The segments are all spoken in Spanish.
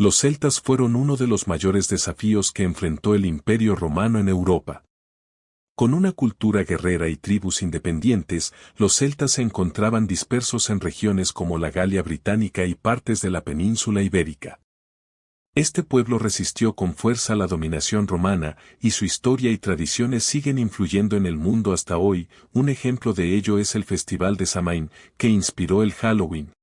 Los celtas fueron uno de los mayores desafíos que enfrentó el Imperio Romano en Europa. Con una cultura guerrera y tribus independientes, los celtas se encontraban dispersos en regiones como la Galia británica y partes de la península ibérica. Este pueblo resistió con fuerza la dominación romana, y su historia y tradiciones siguen influyendo en el mundo hasta hoy. Un ejemplo de ello es el Festival de Samhain, que inspiró el Halloween.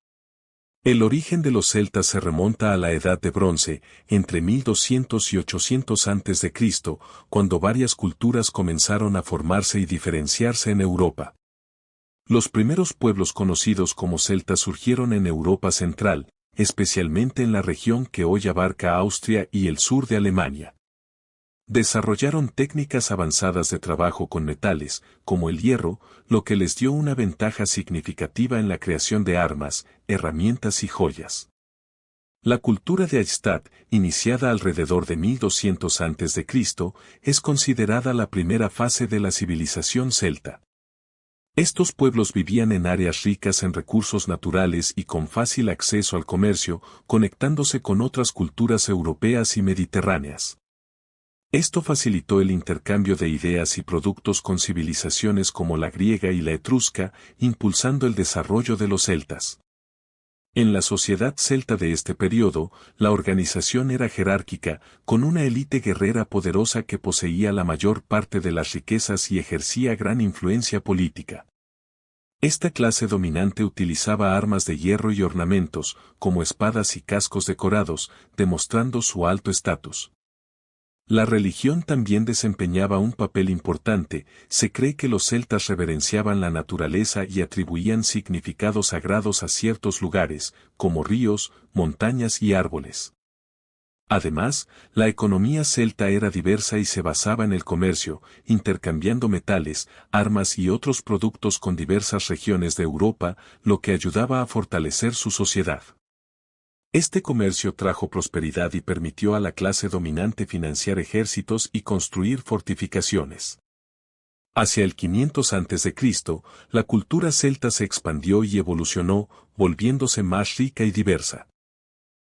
El origen de los celtas se remonta a la Edad de Bronce, entre 1200 y 800 a.C., cuando varias culturas comenzaron a formarse y diferenciarse en Europa. Los primeros pueblos conocidos como celtas surgieron en Europa Central, especialmente en la región que hoy abarca Austria y el sur de Alemania. Desarrollaron técnicas avanzadas de trabajo con metales, como el hierro, lo que les dio una ventaja significativa en la creación de armas, herramientas y joyas. La cultura de Eichstätt, iniciada alrededor de 1200 a.C., es considerada la primera fase de la civilización celta. Estos pueblos vivían en áreas ricas en recursos naturales y con fácil acceso al comercio, conectándose con otras culturas europeas y mediterráneas. Esto facilitó el intercambio de ideas y productos con civilizaciones como la griega y la etrusca, impulsando el desarrollo de los celtas. En la sociedad celta de este periodo, la organización era jerárquica, con una élite guerrera poderosa que poseía la mayor parte de las riquezas y ejercía gran influencia política. Esta clase dominante utilizaba armas de hierro y ornamentos, como espadas y cascos decorados, demostrando su alto estatus. La religión también desempeñaba un papel importante. Se cree que los celtas reverenciaban la naturaleza y atribuían significados sagrados a ciertos lugares, como ríos, montañas y árboles. Además, la economía celta era diversa y se basaba en el comercio, intercambiando metales, armas y otros productos con diversas regiones de Europa, lo que ayudaba a fortalecer su sociedad. Este comercio trajo prosperidad y permitió a la clase dominante financiar ejércitos y construir fortificaciones. Hacia el 500 a.C., la cultura celta se expandió y evolucionó, volviéndose más rica y diversa.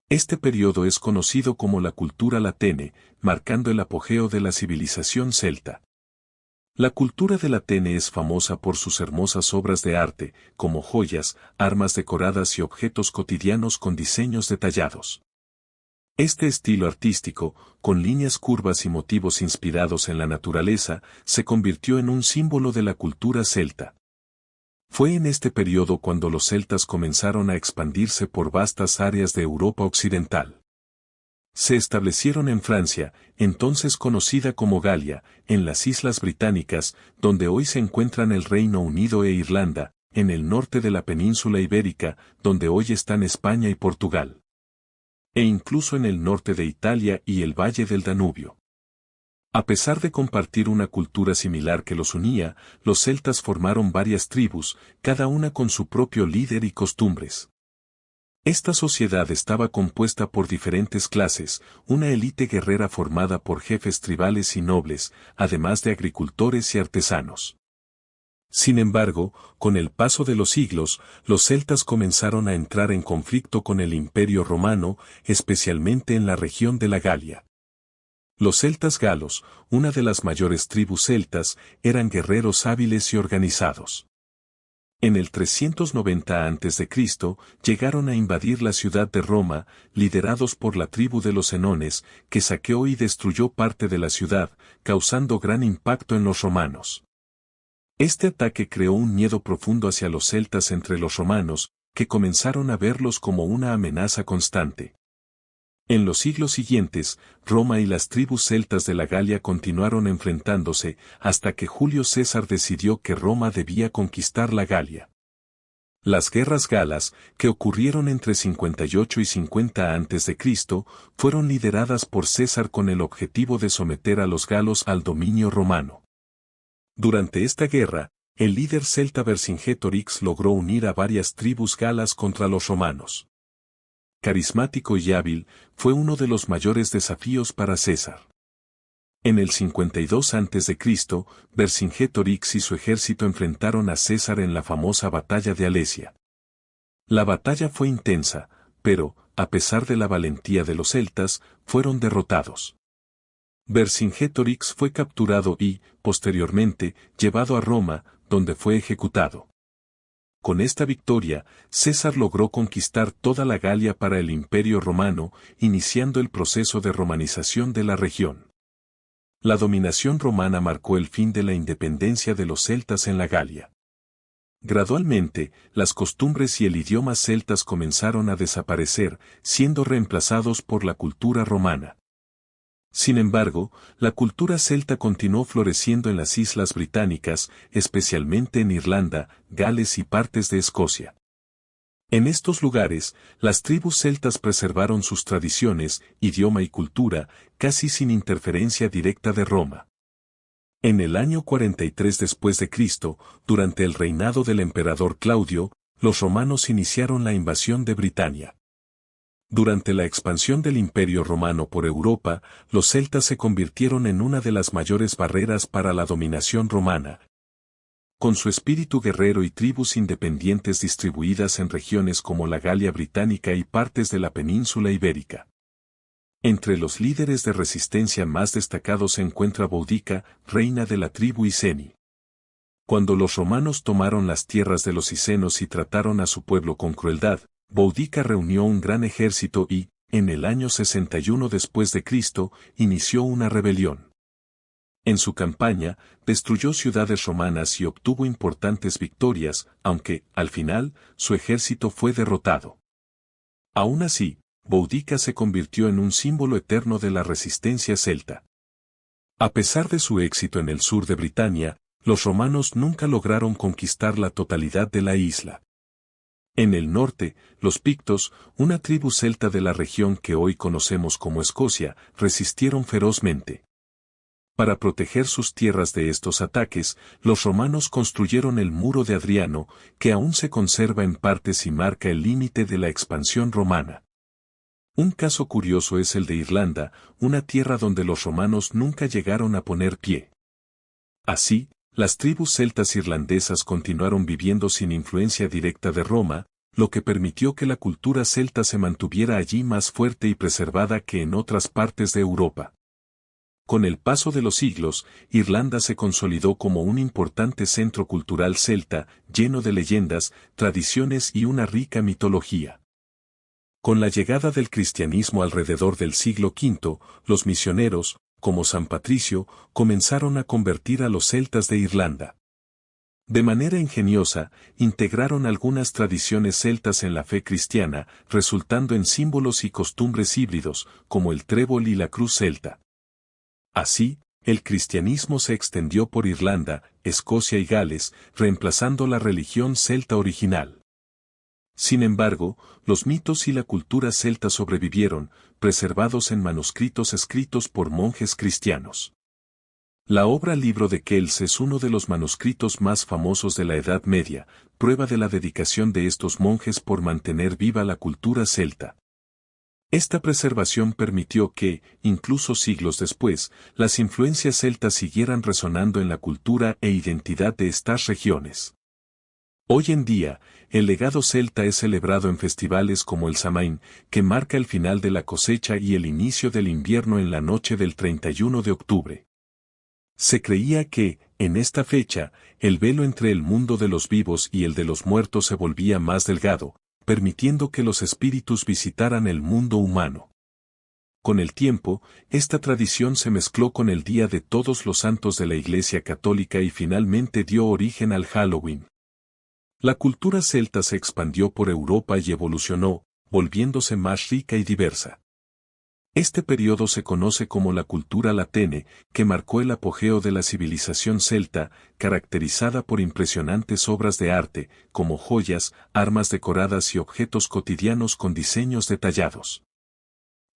Este periodo es conocido como la cultura latene, marcando el apogeo de la civilización celta. La cultura del Atene es famosa por sus hermosas obras de arte, como joyas, armas decoradas y objetos cotidianos con diseños detallados. Este estilo artístico, con líneas curvas y motivos inspirados en la naturaleza, se convirtió en un símbolo de la cultura celta. Fue en este periodo cuando los celtas comenzaron a expandirse por vastas áreas de Europa occidental. Se establecieron en Francia, entonces conocida como Galia, en las Islas Británicas, donde hoy se encuentran el Reino Unido e Irlanda, en el norte de la península ibérica, donde hoy están España y Portugal. E incluso en el norte de Italia y el Valle del Danubio. A pesar de compartir una cultura similar que los unía, los celtas formaron varias tribus, cada una con su propio líder y costumbres. Esta sociedad estaba compuesta por diferentes clases, una élite guerrera formada por jefes tribales y nobles, además de agricultores y artesanos. Sin embargo, con el paso de los siglos, los celtas comenzaron a entrar en conflicto con el Imperio Romano, especialmente en la región de la Galia. Los celtas galos, una de las mayores tribus celtas, eran guerreros hábiles y organizados. En el 390 a.C. llegaron a invadir la ciudad de Roma, liderados por la tribu de los Enones, que saqueó y destruyó parte de la ciudad, causando gran impacto en los romanos. Este ataque creó un miedo profundo hacia los celtas entre los romanos, que comenzaron a verlos como una amenaza constante. En los siglos siguientes, Roma y las tribus celtas de la Galia continuaron enfrentándose, hasta que Julio César decidió que Roma debía conquistar la Galia. Las guerras galas, que ocurrieron entre 58 y 50 a.C., fueron lideradas por César con el objetivo de someter a los galos al dominio romano. Durante esta guerra, el líder celta Vercingetorix logró unir a varias tribus galas contra los romanos. Carismático y hábil, fue uno de los mayores desafíos para César. En el 52 a.C., Vercingetorix y su ejército enfrentaron a César en la famosa batalla de Alesia. La batalla fue intensa, pero, a pesar de la valentía de los celtas, fueron derrotados. Vercingetorix fue capturado y, posteriormente, llevado a Roma, donde fue ejecutado. Con esta victoria, César logró conquistar toda la Galia para el Imperio Romano, iniciando el proceso de romanización de la región. La dominación romana marcó el fin de la independencia de los celtas en la Galia. Gradualmente, las costumbres y el idioma celtas comenzaron a desaparecer, siendo reemplazados por la cultura romana. Sin embargo, la cultura celta continuó floreciendo en las islas británicas, especialmente en Irlanda, Gales y partes de Escocia. En estos lugares, las tribus celtas preservaron sus tradiciones, idioma y cultura, casi sin interferencia directa de Roma. En el año 43 después de Cristo, durante el reinado del emperador Claudio, los romanos iniciaron la invasión de Britania. Durante la expansión del Imperio Romano por Europa, los celtas se convirtieron en una de las mayores barreras para la dominación romana. Con su espíritu guerrero y tribus independientes distribuidas en regiones como la Galia británica y partes de la península ibérica. Entre los líderes de resistencia más destacados se encuentra Boudica, reina de la tribu Iceni. Cuando los romanos tomaron las tierras de los icenos y trataron a su pueblo con crueldad, Boudica reunió un gran ejército y, en el año 61 después de Cristo, inició una rebelión. En su campaña, destruyó ciudades romanas y obtuvo importantes victorias, aunque, al final, su ejército fue derrotado. Aún así, Boudica se convirtió en un símbolo eterno de la resistencia celta. A pesar de su éxito en el sur de Britania, los romanos nunca lograron conquistar la totalidad de la isla. En el norte, los pictos, una tribu celta de la región que hoy conocemos como Escocia, resistieron ferozmente. Para proteger sus tierras de estos ataques, los romanos construyeron el muro de Adriano, que aún se conserva en partes y marca el límite de la expansión romana. Un caso curioso es el de Irlanda, una tierra donde los romanos nunca llegaron a poner pie. Así, las tribus celtas irlandesas continuaron viviendo sin influencia directa de Roma, lo que permitió que la cultura celta se mantuviera allí más fuerte y preservada que en otras partes de Europa. Con el paso de los siglos, Irlanda se consolidó como un importante centro cultural celta, lleno de leyendas, tradiciones y una rica mitología. Con la llegada del cristianismo alrededor del siglo V, los misioneros, como San Patricio, comenzaron a convertir a los celtas de Irlanda. De manera ingeniosa, integraron algunas tradiciones celtas en la fe cristiana, resultando en símbolos y costumbres híbridos, como el trébol y la cruz celta. Así, el cristianismo se extendió por Irlanda, Escocia y Gales, reemplazando la religión celta original. Sin embargo, los mitos y la cultura celta sobrevivieron, preservados en manuscritos escritos por monjes cristianos. La obra Libro de Kells es uno de los manuscritos más famosos de la Edad Media, prueba de la dedicación de estos monjes por mantener viva la cultura celta. Esta preservación permitió que, incluso siglos después, las influencias celtas siguieran resonando en la cultura e identidad de estas regiones. Hoy en día, el legado celta es celebrado en festivales como el Samaín, que marca el final de la cosecha y el inicio del invierno en la noche del 31 de octubre. Se creía que, en esta fecha, el velo entre el mundo de los vivos y el de los muertos se volvía más delgado, permitiendo que los espíritus visitaran el mundo humano. Con el tiempo, esta tradición se mezcló con el Día de Todos los Santos de la Iglesia Católica y finalmente dio origen al Halloween. La cultura celta se expandió por Europa y evolucionó, volviéndose más rica y diversa. Este periodo se conoce como la cultura latene, que marcó el apogeo de la civilización celta, caracterizada por impresionantes obras de arte, como joyas, armas decoradas y objetos cotidianos con diseños detallados.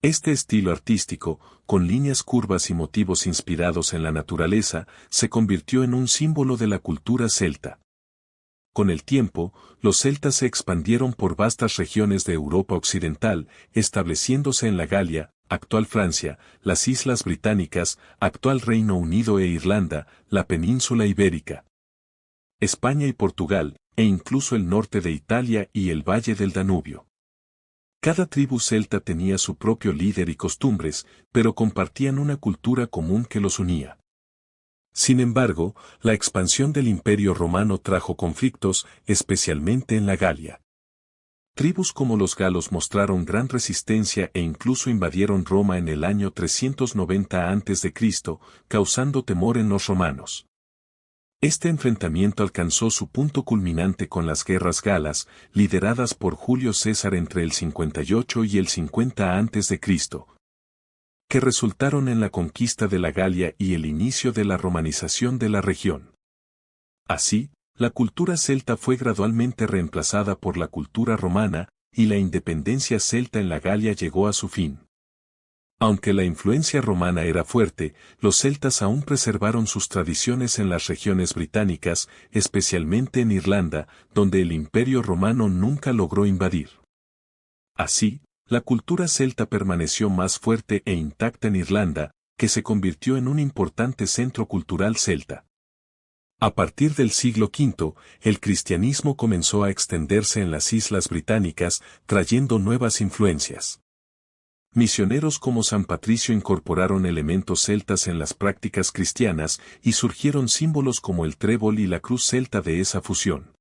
Este estilo artístico, con líneas curvas y motivos inspirados en la naturaleza, se convirtió en un símbolo de la cultura celta. Con el tiempo, los celtas se expandieron por vastas regiones de Europa occidental, estableciéndose en la Galia, actual Francia, las Islas Británicas, actual Reino Unido e Irlanda, la península ibérica, España y Portugal, e incluso el norte de Italia y el valle del Danubio. Cada tribu celta tenía su propio líder y costumbres, pero compartían una cultura común que los unía. Sin embargo, la expansión del Imperio Romano trajo conflictos, especialmente en la Galia. Tribus como los galos mostraron gran resistencia e incluso invadieron Roma en el año 390 a.C., causando temor en los romanos. Este enfrentamiento alcanzó su punto culminante con las guerras galas, lideradas por Julio César entre el 58 y el 50 a.C., que resultaron en la conquista de la Galia y el inicio de la romanización de la región. Así, la cultura celta fue gradualmente reemplazada por la cultura romana, y la independencia celta en la Galia llegó a su fin. Aunque la influencia romana era fuerte, los celtas aún preservaron sus tradiciones en las regiones británicas, especialmente en Irlanda, donde el Imperio Romano nunca logró invadir. Así, la cultura celta permaneció más fuerte e intacta en Irlanda, que se convirtió en un importante centro cultural celta. A partir del siglo V, el cristianismo comenzó a extenderse en las islas británicas, trayendo nuevas influencias. Misioneros como San Patricio incorporaron elementos celtas en las prácticas cristianas y surgieron símbolos como el trébol y la cruz celta de esa fusión.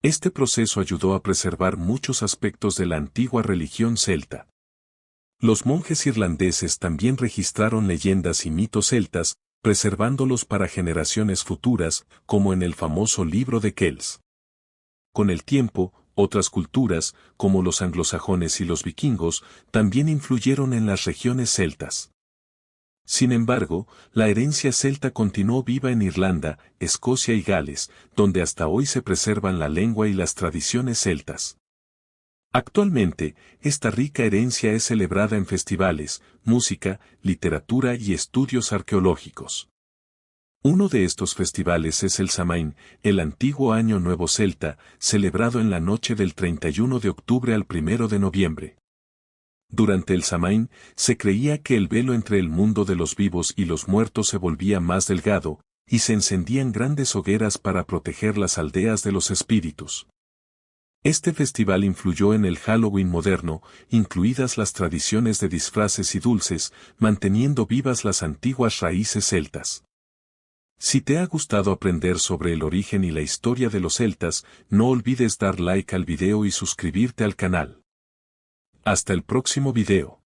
Este proceso ayudó a preservar muchos aspectos de la antigua religión celta. Los monjes irlandeses también registraron leyendas y mitos celtas, preservándolos para generaciones futuras, como en el famoso libro de Kells. Con el tiempo, otras culturas, como los anglosajones y los vikingos, también influyeron en las regiones celtas. Sin embargo, la herencia celta continuó viva en Irlanda, Escocia y Gales, donde hasta hoy se preservan la lengua y las tradiciones celtas. Actualmente, esta rica herencia es celebrada en festivales, música, literatura y estudios arqueológicos. Uno de estos festivales es el Samaín, el antiguo Año Nuevo Celta, celebrado en la noche del 31 de octubre al 1 de noviembre. Durante el Samaín, se creía que el velo entre el mundo de los vivos y los muertos se volvía más delgado, y se encendían grandes hogueras para proteger las aldeas de los espíritus. Este festival influyó en el Halloween moderno, incluidas las tradiciones de disfraces y dulces, manteniendo vivas las antiguas raíces celtas. Si te ha gustado aprender sobre el origen y la historia de los celtas, no olvides dar like al video y suscribirte al canal. Hasta el próximo video.